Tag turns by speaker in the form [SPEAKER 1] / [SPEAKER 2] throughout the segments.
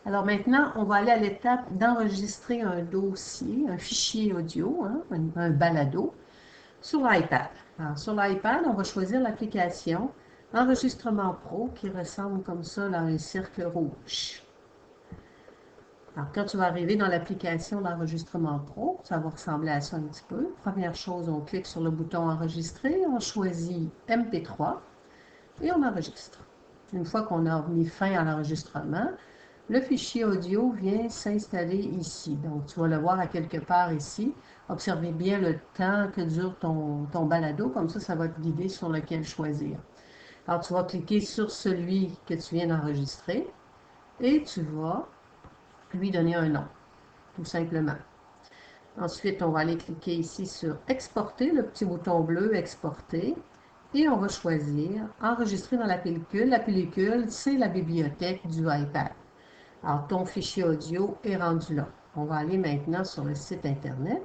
[SPEAKER 1] Alors maintenant, on va aller à l'étape d'enregistrer un dossier, un fichier audio, hein, un balado, sur l'iPad. Alors, sur l'iPad, on va choisir l'application Enregistrement Pro qui ressemble comme ça dans un cercle rouge. Alors, quand tu vas arriver dans l'application d'enregistrement Pro, ça va ressembler à ça un petit peu. Première chose, on clique sur le bouton Enregistrer, on choisit MP3 et on enregistre. Une fois qu'on a mis fin à l'enregistrement, le fichier audio vient s'installer ici. Donc, tu vas le voir à quelque part ici. Observez bien le temps que dure ton balado, comme ça va te guider sur lequel choisir. Alors, tu vas cliquer sur celui que tu viens d'enregistrer et tu vas lui donner un nom, tout simplement. Ensuite, on va aller cliquer ici sur Exporter, le petit bouton bleu Exporter, et on va choisir Enregistrer dans la pellicule. La pellicule, c'est la bibliothèque du iPad. Alors, ton fichier audio est rendu là. On va aller maintenant sur le site Internet.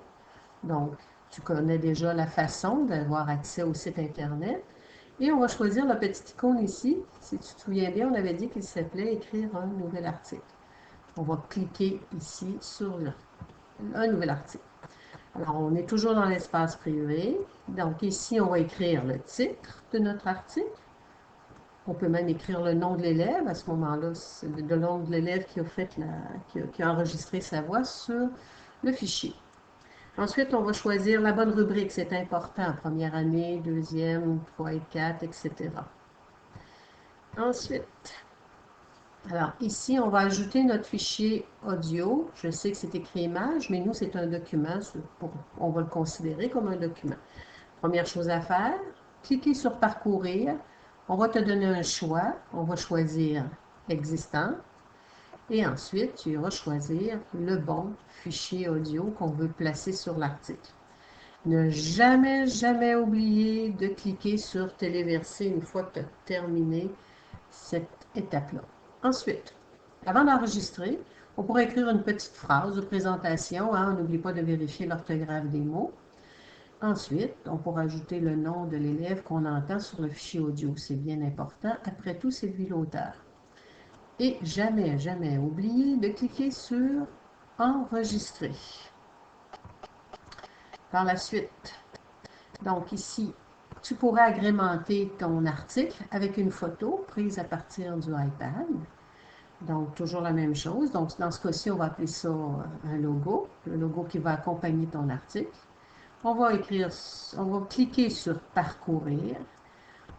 [SPEAKER 1] Donc, tu connais déjà la façon d'avoir accès au site Internet. Et on va choisir la petite icône ici. Si tu te souviens bien, on avait dit qu'il s'appelait Écrire un nouvel article. On va cliquer ici sur un nouvel article. Alors, on est toujours dans l'espace privé. Donc, ici, on va écrire le titre de notre article. On peut même écrire le nom de l'élève. À ce moment-là, c'est le nom de l'élève qui a enregistré sa voix sur le fichier. Ensuite, on va choisir la bonne rubrique. C'est important. Première année, deuxième, 3 et 4, etc. Ensuite, alors ici, on va ajouter notre fichier audio. Je sais que c'est écrit image, mais nous, c'est un document. On va le considérer comme un document. Première chose à faire, cliquez sur Parcourir. On va te donner un choix. On va choisir Existant. Et ensuite, tu vas choisir le bon fichier audio qu'on veut placer sur l'article. Ne jamais, jamais oublier de cliquer sur Téléverser une fois que tu as terminé cette étape-là. Ensuite, avant d'enregistrer, on pourrait écrire une petite phrase de présentation. Hein, on n'oublie pas de vérifier l'orthographe des mots. Ensuite, on pourra ajouter le nom de l'élève qu'on entend sur le fichier audio. C'est bien important. Après tout, c'est lui l'auteur. Et jamais, jamais oublier de cliquer sur Enregistrer. Par la suite, donc ici, tu pourras agrémenter ton article avec une photo prise à partir du iPad. Donc, toujours la même chose. Donc, dans ce cas-ci, on va appeler ça un logo, le logo qui va accompagner ton article. On va cliquer sur Parcourir.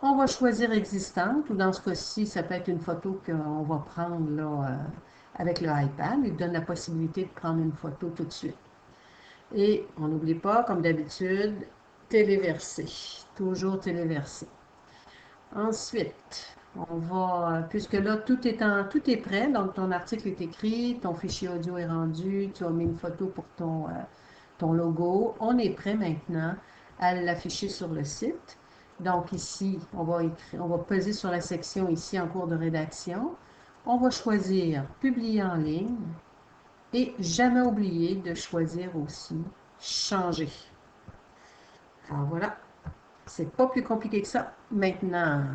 [SPEAKER 1] On va choisir Existante, ou dans ce cas-ci, ça peut être une photo qu'on va prendre là, avec le iPad. Il donne la possibilité de prendre une photo tout de suite. Et on n'oublie pas, comme d'habitude, téléverser. Toujours téléverser. Ensuite, puisque là, tout est prêt, donc ton article est écrit, ton fichier audio est rendu, tu as mis une photo pour ton logo. On est prêt maintenant à l'afficher sur le site. Donc ici, on va peser sur la section ici en cours de rédaction. On va choisir Publier en ligne et jamais oublier de choisir aussi Changer. Alors voilà, c'est pas plus compliqué que ça. Maintenant,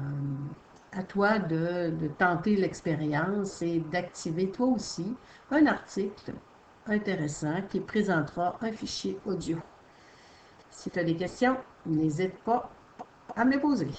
[SPEAKER 1] à toi de tenter l'expérience et d'activer toi aussi un article intéressant qui présentera un fichier audio. Si tu as des questions, n'hésite pas à me les poser.